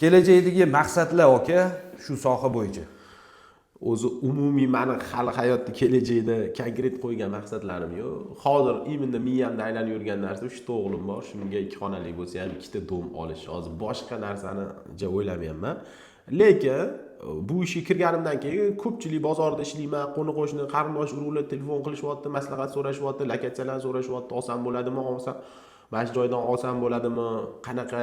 kelajakdagi maqsadlar aka shu soha bo'yicha. O'zi umumiy meni hali hayotda kelajakda konkret qo'ygan maqsadlarim yo'q. Hozir imенно miyamda aylanib yurgan narsa 3 o'g'lim bor. Shunga 2 xonali bo'lsa ham 2 ta dom olish. Hozir boshqa narsani o'ylamayapman. Lekin bu ishga kirganimdan keyin ko'pchilik bozorda ishlayman, qo'ni-qo'shni, qarindosh urug'lar telefon qilishyapti, maslahat so'rashyapti, lakatchalar so'rashyapti, olsam bo'ladimi, olsam mana shu joydan olsam bo'ladimi, qanaqa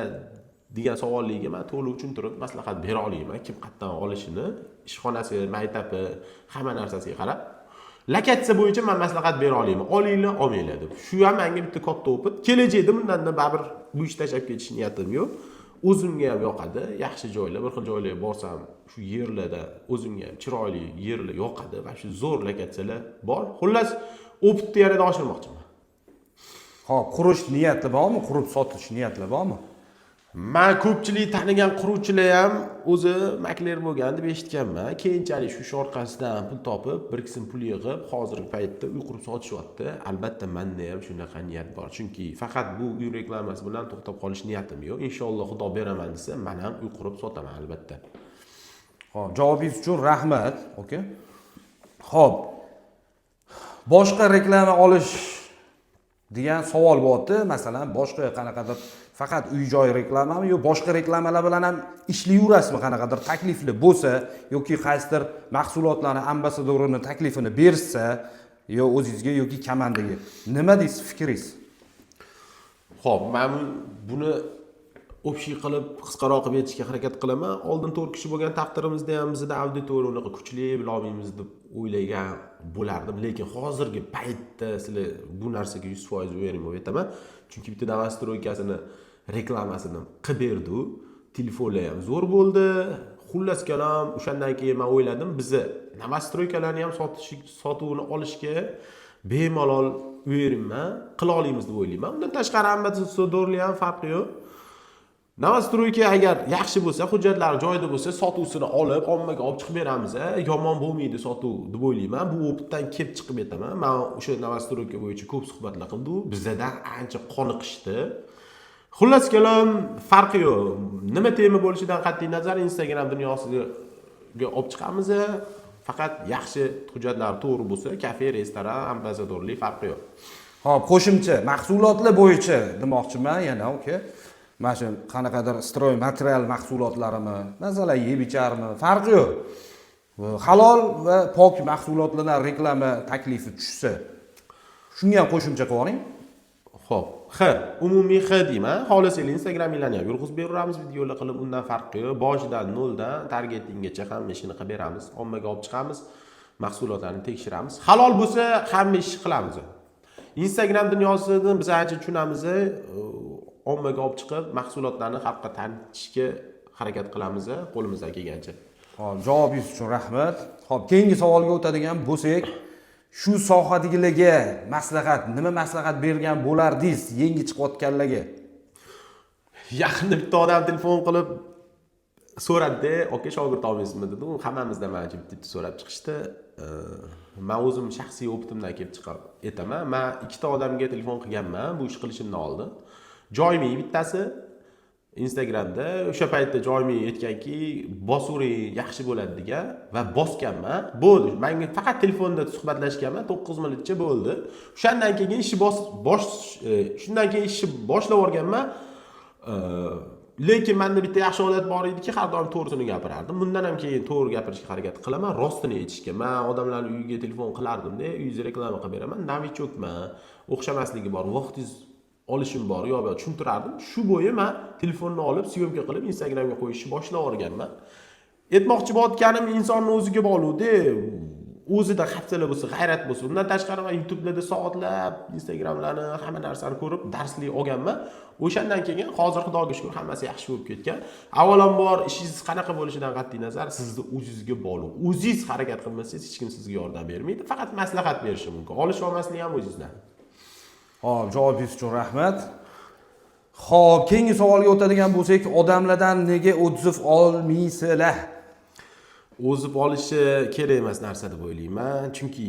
degan savollarga men to'liq tushuntirib maslahat bera olaman. Kim qayerdan olishini, ishxonasi, maktabi, hamma narsasiga qarab lakatcha bo'yicha men maslahat bera olaman. Olinglar, olmanglar deb. Shu ham menga bitta katta opit. Kelajakda bundan baribir bu ishni tashlab ketish niyatim yo'q. O'zimga ham yoqadi, yaxshi joylar, bir xil joylarga borsam, shu yerlarda o'zimga ham chiroyli yerlar yoqadi va shu zo'r lakatchalar bor. Xullas, opitni yanada oshirmoqchiman. Xo'p, qurish niyati bormi? Qurib sotish niyatlar bormi? Men ko'pchilik tanigan quruvchilar ham o'zi makler bo'lgan deb eshitganman. Keyinchalik shu orqasidan pul topib, bir qism pul yig'ib, hozirgi paytda uy qurib sotishyapti. Albatta menda ham shunaqa niyat bor. Chunki faqat bu uy reklamasi bilan to'xtab qolish niyatim yo'q. Inshaalloh Xudo beraman desa, men ham uy qurib sotaman albatta. Xo'p, javobingiz uchun rahmat, aka. Xo'p. Boshqa reklama olish degan savol bo'lyapti. Masalan, boshqa qanaqadir faqat uy-joy reklamami yo boshqa reklamalar bilan ham ishlayverasizmi? Qanaqadir taklifli bo'lsa yoki qaysidir mahsulotlarning ambasadorini taklifini bersa yo o'zingizga yoki komandaga nima deysiz, fikringiz? Xo'p, men buni общий qilib qisqaroq qilib aytishga harakat qilaman. Oldin 4 kishi bo'lgan taqdirimizda ham bizda auditoriya unaqa kuchli bila olmaymiz deb o'ylagan bo'lardim, lekin hozirgi paytda sizlar bu narsaga 100% o'ylayman deb aytaman. Chunki bitta novostroykasini reklamasini qilib berdi, telefonlar ham zo'r bo'ldi. Xullas kalom, o'shandan keyin men o'yladim, biz novostroykalarni ham sotuvini olishga bemalol o'ylayman, qila olamiz deb o'ylayman. Undan tashqari ambasadorlik ham farqi yo'q. Novostroyka agar yaxshi bo'lsa, hujjatlari joyida bo'lsa, sotuvsini olib, ommaga olib chiqib beramiz. Yomon bo'lmaydi sotuv deb o'ylayman. Bu opitdan kelib chiqib aytaman. Men o'sha novostroyka bo'yicha ko'p suhbatlar qildim. Bizdan ancha qoniqishdi. Xullas kalom, farqi yo'q. Nima tema bo'lishidan qat'iy nazar Instagram dunyosiga olib chiqamiz. Faqat yaxshi hujjatlar to'g'ri bo'lsa, kafe, restoran, ambasadorlik farqi yo'q. Xo'p, qo'shimcha mahsulotlar bo'yicha demoqchiman yana, aka. Mana shu qanaqadir stroy material mahsulotlarimi, masalan, yeb-icharmi, farqi yo'q. Halol va pok mahsulotlardan reklama taklifi tushsa, shunga ham qo'shimcha qilib oling. Xo'p, umumiy deyman. Xohlasangiz Instagraminglarni ham yurg'izib beramiz, videolar qilib, undan farqi yo'q. Boshidan noldan targetinggacha hamma ishini qilib beramiz, ommaga olib chiqamiz, mahsulotlarni tekshiramiz. Halol bo'lsa, hamma ish qilamiz. Instagram dunyosidan biz ancha tushunamiz. Ommaga olib chiqib, mahsulotlarni xalqqa tanitishga harakat qilamiz, qo'limizdan kelgancha. Xo'p, javobingiz uchun rahmat. Xo'p, keyingi savolga o'tadigan bo'lsak, shu sohadagilarga nima maslahat bergan bo'lardingiz, yangi chiqayotganlarga? Yaqinda bitta odam telefon qilib so'radi, "Aka, shogird olmaysizmi?" dedi. U hammamizdan menimcha bitta so'rab chiqishdi. Men o'zim shaxsiy opitimdan kelib chiqib aytaman. Men ikkita odamga telefon qilganman bu ish qilishimdan oldin. Joymi bittasi Instagramda o'sha paytda Joymi aytganki, "Bosuvering yaxshi bo'ladi" degan va bosganman. Bo'ldi. Menga faqat telefonda suhbatlashganman, 9 minutcha bo'ldi. O'shandan keyin shundan keyin ishni boshlab o'rganman. Lekin menda bitta yaxshi odat bor ediki, har doim to'g'risini gapirardim. Bundan ham keyin to'g'ri gapirishga harakat qilaman, rostini aytishga. Men odamlarning uyiga telefon qilardim-da, uyingizni reklama qilib beraman, novichokman, o'xshamasligi bor, vaqtingiz olishim bor, yo'q tushuntirardim. Shu bo'yi men telefonni olib, syomka qilib Instagramga qo'yishni boshlab o'rganman. Aytmoqchi bo'layotganim insonning o'ziga bog'liq-da. O'zida hafsalar bo'lsa, g'ayrat bo'lsa. Undan tashqari men YouTube'da soatlab, Instagramlarni, hamma narsani ko'rib, darslik olganman. O'shandan keyin hozir Xudoga shukr, hammasi yaxshi bo'lib ketgan. Avvalambor ishingiz qanaqa bo'lishidan qat'iy nazar, sizning o'zingizga bog'liq. O'zingiz harakat qilmasangiz, hech kim sizga yordam bermaydi. Faqat maslahat berishi mumkin. Olish olmaslik ham o'zingizdan. Xo'p, javobingiz uchun rahmat. Xo'p, keyingi savolga o'tadigan bo'lsak, odamlardan nega o'tib olmaysizlar? O'zib olishi kerak emas narsa deb o'ylayman. Chunki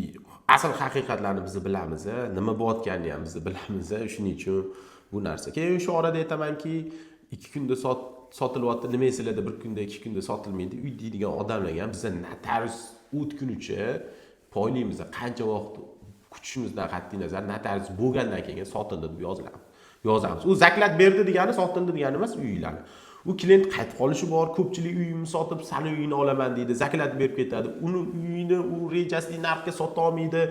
asl haqiqatlarni biz bilamiz, nima bo'layotganini ham biz bilamiz. Shuning uchun bu narsa. Keyin shu orada aytamanki, 2 kunda sotilyapti, nima esinglarda bir kunda, 2 kunda sotilmaydi. Uy deydigan odamlarga ham biz notarius o'tgunicha poylaymiz. Qancha vaqt kutishimizdan qat'iy nazar notarius bo'lgandan keyin sotildi deb yozamiz. U zaklat berdi degani sotildi degani emas uylarni. U klient qaytib qolishi bor, ko'pchilik uyimni sotib, sani uyingni olaman deydi, zaklat berib ketadi. Uni uyini u rejasli narxga sota olmaydi.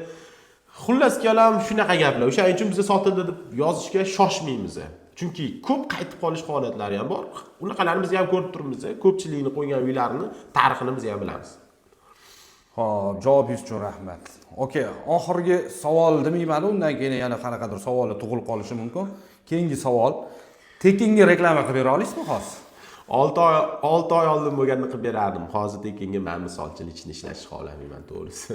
Xullas kalam shunaqa gaplar. O'shaning uchun biz sotildi deb yozishga shoshmaymiz. Chunki ko'p qaytib qolish holatlari ham bor. Unaqalarni biz ham ko'rib turibmiz. Ko'pchilikni qo'ygan uylarni tarixini biz ham bilamiz. Xo'p, javobingiz uchun rahmat. Okay, oxirgi savol demayman, undan keyin yana qanaqadir savollar tug'ilib qolishi mumkin. Keyingi savol, tekinga reklama qilib bera olasizmi hozir? 6 oy oldin bo'lganini qilib berardim. Hozir tekinga men misolchilikni ishlashni xohlamayman, to'g'risi.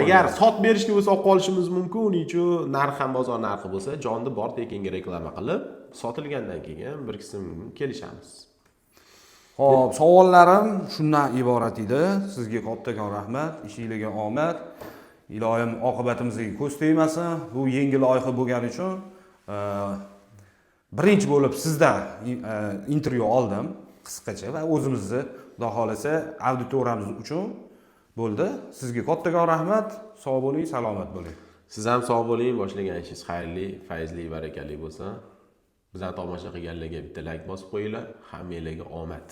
Agar sot berishga bo'lsa olib qolishimiz mumkin, uning uchun narx ham bozor narxi bo'lsa, jonni bor tekinga reklama qilib, sotilgandan keyin bir qism kelishamiz. Xo'p, savollarim shundan iborat edi. Sizga kattakon rahmat, ishingizga omad. Ilohim oqibatimizga ko'z tegmasin. Bu yengil loyiha bo'lgani uchun birinchi bo'lib sizdan intervyu oldim qisqacha va o'zimizni xudo xolasa auditoriyamiz uchun bo'ldi. Sizga kattakon rahmat. Sog' bo'ling, salomat bo'ling. Siz ham sog' bo'ling, boshlagan ishingiz xayrli, fayzli, barakali bo'lsin. Bizani tomosha qilganlarga bitta like bosib qo'yinglar. Hammanglarga omad.